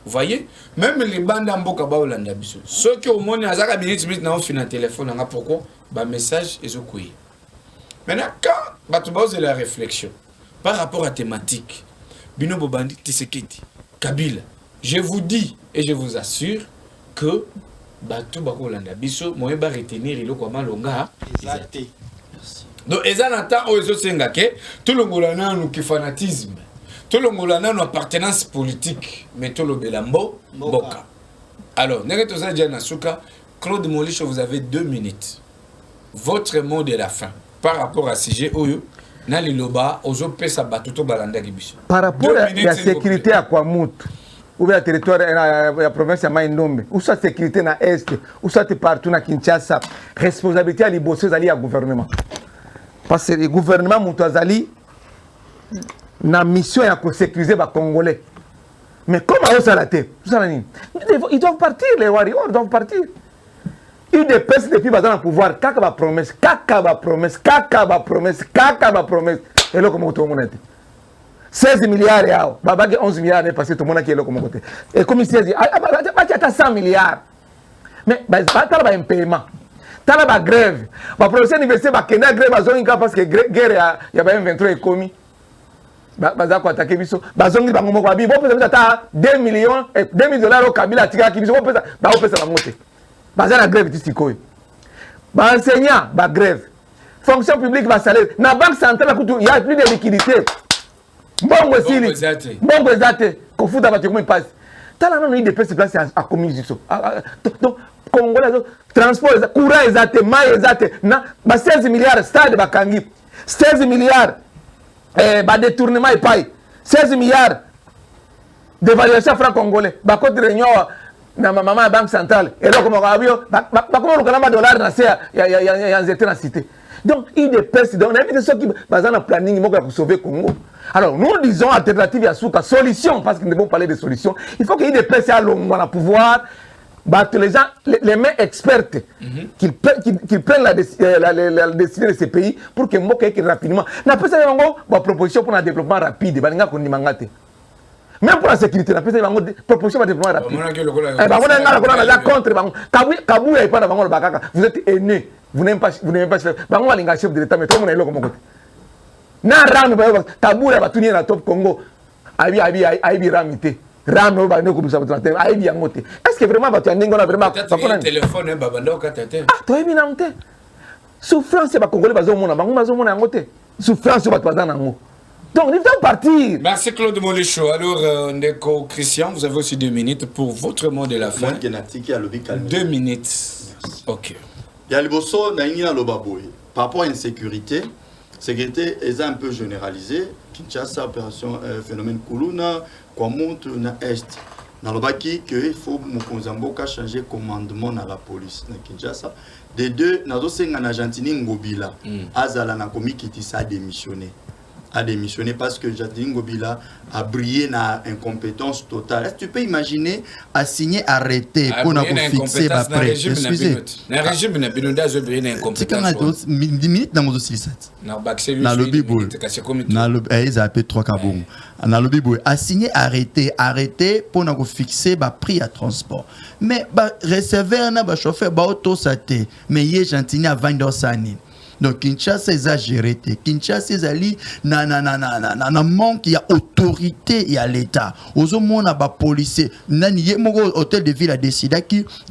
Vous voyez? Même les bandes en boka ba olanda biso. Ceux qui au monde azaka minute na on finit téléphone, nga pourquoi? Ba message ezokouye. Maintenant quand bato bazo la réflexion par rapport à thématique, Bino Bobandi Tshisekedi, Kabila, je vous dis et je vous assure que Bato Bakolanda Biso, moi va retenir il ko malonga. Donc ezanata o ezo sengake, tout le ngolana nous qui fanatisme, tout le ngolana nous appartenance politique, mais tout le belambo boka. Alors, n'engagez pas déjà Nasuka, Claude Molisho, vous avez 2 minutes. Votre mot de la fin par rapport à sujet Oyo. Par rapport à la sécurité à Kwamutu, ou bien le territoire de la province de Maïndombe, ou soit la sécurité dans l'Est, ou soit partout dans Kinshasa, responsabilité à l'Ibosé à le gouvernement. Parce que le gouvernement Moutouazali a mission de sécuriser les Congolais. Mais comment ça l'a été? Ils doivent partir, les warriors doivent partir. Il dépasse depuis dans le pouvoir, kaka promesse. Et là, comment tout le monde 16 milliards, baba 11 milliards, parce que tout le monde qui est là comme côté. Et comme il s'est dit, il y a 100 milliards. Mais il y a un paiement. Il y a une grève. La professeur université va faire une grève parce que la guerre, il y a 23 économies. Baza ko attaquer biso bazongi bango moko abi bo pesa ta 2 millions et 2 000 dollars au Kabila tika ki biso bo pesa ba o pesa bango te baza na grève tisikoy ba enseignant ba grève fonction publique ba salaire na banque centrale kutu il y a plus de liquidité bongo sili bongo ezate ko futa ba tiko passe tala non il dépense place à communication donc Congolais transport courant ezate mai ezate na ba 16 milliards stade ba kangi 16 milliards détournement et paille 16 milliards d'évaluation franc congolais ba côté réunion na maman banque centrale et là comme rabio ba comment le canama dollar na c'est ya nzete na cité donc il dépense donc on a vu ceux qui bazana planning moko pour sauver Congo. Alors nous disons alternative à souka solution parce que nous devons parler de solutions. Il faut qu'il dépense à l'on pouvoir battre les gens, les mains expertes, qu'ils prennent la décision de ces pays pour que Mboka ait rapidement. N'a pas ça une proposition pour un développement rapide. Même pour la sécurité, n'a pas ça une proposition pour un développement rapide. Vous êtes haineux, vous n'aimez pas les chefs de l'État, mais tout le monde est là comme côté. Na ram tabou la batuni na top Congo. Abi ramité. Est-ce que vraiment tu as vraiment téléphone souffrance c'est pas congolais souffrance donc ils doivent partir. Merci Claude Molisho. Alors Ndeko Christian, vous avez aussi 2 minutes pour votre mot de la fin. 2 minutes. OK. Il y a le bosso na lobaboy par rapport à l'insécurité. Sécurité est un peu généralisée. Kinshasa, opération phénomène Kuluna, Kwamutu, na Est. Dans le baki, il faut que changer le commandement dans la police. Na Kinshasa. Des deux, nous avons en Argentine Ngobila. Azala na komi Kitisa a démissionné parce que Jadine Ngobila a brillé dans incompétence totale. Est-ce que tu peux imaginer à signer arrêté pour nous fixer après? Excusez. Le régime n'a pas brillé dans incompétence. C'est 10 minutes dans mon dossier. Dans le Bible. Dans le ils appellent 3 kabong. Dans le Bible, a signé arrêté pour nous fixer le prix à transport. Mais receveur na ba chauffeur ba auto saté. Mais il est gentil à 20 sani. Donc Kinshasa exagéré. Kinshasa ezali na manque ya autorité ya l'état. Ozo mona ba policier nani ye moko hôtel de ville a décidé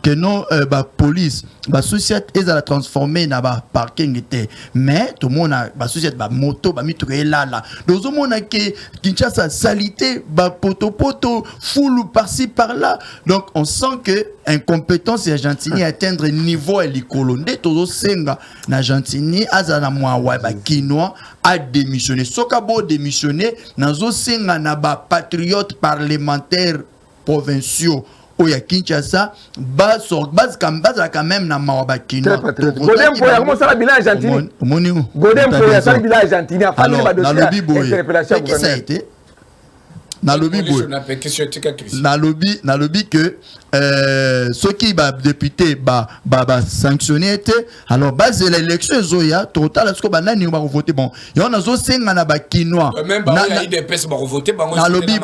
que non ba police ba société ezala transformer na ba parking était. Mais tout le monde a ba société ba moto ba mituka elala. Ozo mona que Kinshasa salité ba poto foule par-ci par-là. Donc on sent que incompétence et Argentine atteindre niveau et l'écolonde tozo senga na Argentine azana mwa wa ba kinois a démissionné sokabo démissionné nazo senga na ba patriotes parlementaires provinciaux oya Kinshasa base quand même na mwa kinois Godem Poya comment ça la bilan Argentine Godem Poya ça la bilan Argentine a fallu ba dossier interpellation ça a été na lobby que ceux qui ba député ba sanctionné était alors base l'élection zoya total est-ce que ba nani ba voter bon yo na zo senga na ba kinois même ba na IDPS ba voter bango na lobby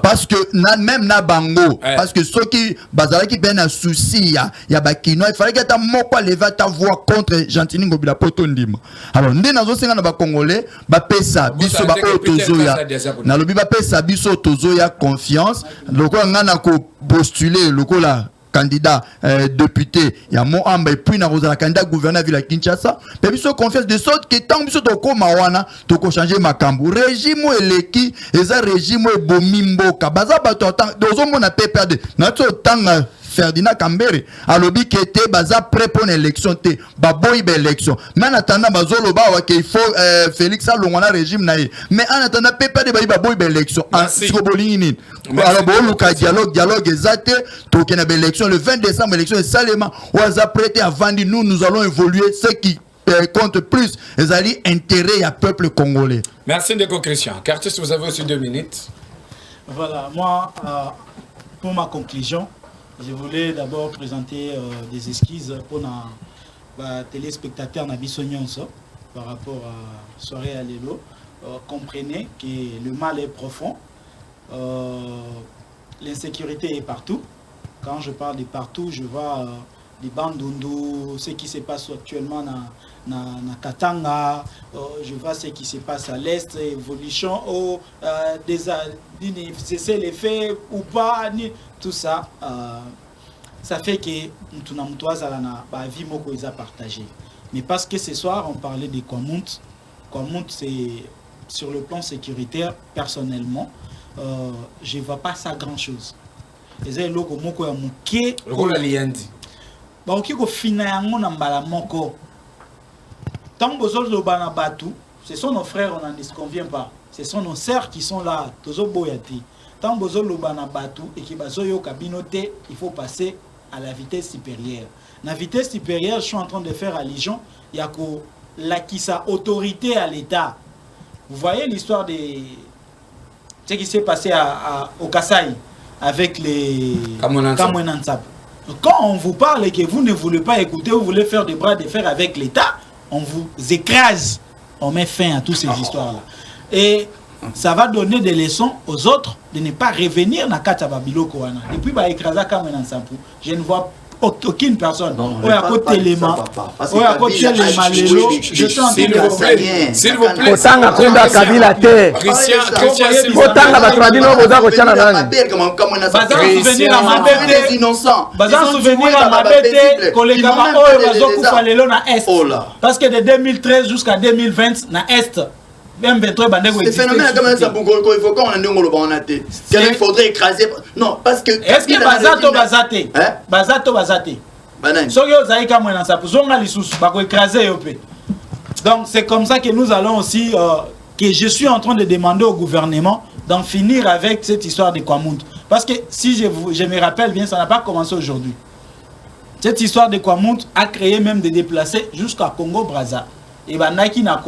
parce que même na bango parce que ceux qui bazala qui ben un souci ya ba kinois il fallait que ta moko lever ta voix contre Gentini Ngobila poto ndima alors ndé na zo senga na ba congolais ba pesa biso ba otozoya na lobby ba pesa biso tozoya confiance loko ngana ko postuler lokola candidat député ya mo amba et puis na rozala candidat gouverneur ville Kinshasa mais biso confiance de sorte que tant biso to ko mawana to ko changer makambu régime eleki eza régime bomimboka baza bato tant dozo mona PPRD na to tanga Ferdinand Kambere alobi qui était baza prêt pour une élection te baboyi ba élection mais en attendant bazolo ba wa qu'il faut Félix Alongwana régime naï mais en attendant PPRD baboyi ba élection en sikobolini alors bon le dialogue exact to kena ba élection le 20 décembre élection et Salema waza prêté à vendre nous allons évoluer ce qui compte plus les alliés intérêt à peuple congolais. Merci Ndeko Christian. Cartus, vous avez aussi 2 minutes. Voilà, moi pour ma conclusion je voulais d'abord présenter des esquisses pour nos téléspectateurs par rapport à soirée à l'élo. Comprenez que le mal est profond, l'insécurité est partout. Quand je parle de partout, je vois des bandundu, ce qui se passe actuellement na Katanga, je vois ce qui se passe à l'est, évolution, cesser les faits ou pas, tout ça, ça fait que nous avons la vie partagée. Mais parce que ce soir, on parlait de Kwamount. Kwamount, c'est sur le plan sécuritaire, personnellement, je ne vois pas ça grand-chose. Et c'est le moko ya muke. Le liandi. Ba oki ko fina yango na mbala moko. Tant bozol lo bana batu, ce sont nos frères, on n'en disconvient pas. Ce sont nos sœurs qui sont là, tozo boyati. Tant bozol lo bana batu et qui bazoyo kabinote, il faut passer à la vitesse supérieure. La vitesse supérieure, je suis en train de faire allusion, il y a que sa autorité à l'État. Vous voyez l'histoire de ce qui s'est passé au Kasaï avec les Kamwenansap. Quand on vous parle et que vous ne voulez pas écouter, vous voulez faire des bras de fer avec l'État, on vous écrase, on met fin à toutes ces histoires-là. Et ça va donner des leçons aux autres de ne pas revenir dans Kata Babiloko. Et puis, je ne vois aucune personne. S'il vous plaît. Parce que de 2013 jusqu'à 2020, na Est. C'est phénomène comme ça, il faut qu'on il faudrait écraser. Non, parce que. Est-ce que Bazato donc c'est comme ça que nous allons aussi, que je suis en train de demander au gouvernement d'en finir avec cette histoire de Kwamount. Parce que si je me rappelle bien, ça n'a pas commencé aujourd'hui. Cette histoire de Kwamount a créé même des déplacés jusqu'à Congo-Brazza. Et banaki na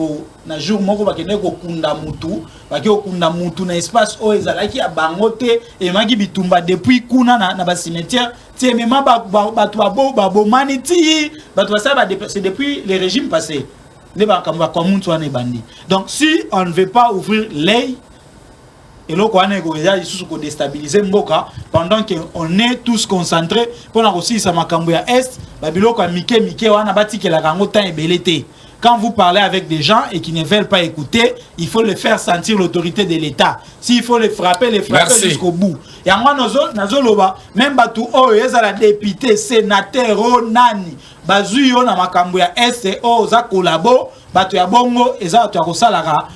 jour moko bakende ko kunda mutu na espace o ezalaki ya bangote et maki bitumba depuis kuna na ba cimetière tie mema batu babo maniti batu ça c'est depuis les régimes passés les bakamba kwa muntu wana bandi. Donc si on ne veut pas ouvrir l'œil et là quoi on est juste pour déstabiliser mboka pendant que on est tous concentrés pour aussi ça makambo ya est babiloko mike wana batikela kango temps ebelete. quand vous parlez avec des gens et qui ne veulent pas écouter, il faut les faire sentir l'autorité de l'État. S'il faut les frapper jusqu'au bout. Et en moi, même Batou la député, sénateur, nani, Bazuyo na makambo ya SCO, za kolabo, Batu ya bongo, eza tu akosalara,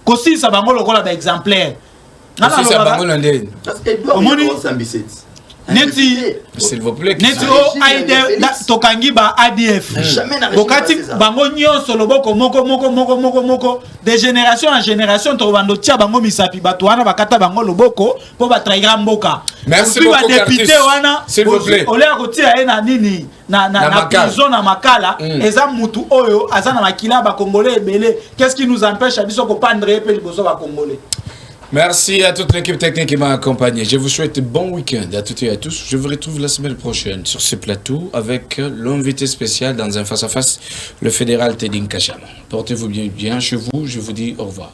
kosi sa bango lokola ba exemplaire. Kosi sa bango nande. Neti, s'il vous plaît, neti o aide tokangi ba ADF. Bokati bango nyonso loboko moko de génération en génération to bando tia bango misapi batu wana bakata bango loboko po ba trahira mboka. Merci beaucoup député wana, s'il vous plaît. Ole akotia na nini na prison na makala eza mutu oyo azana makila ba congolais ebele. Qu'est-ce qui nous empêche abiso ko pendre pe liboso ba congolais? Merci à toute l'équipe technique qui m'a accompagné. Je vous souhaite bon week-end à toutes et à tous. Je vous retrouve la semaine prochaine sur ce plateau avec l'invité spécial dans un face-à-face, le fédéral Tedin Kachama. Portez-vous bien chez vous. Je vous dis au revoir.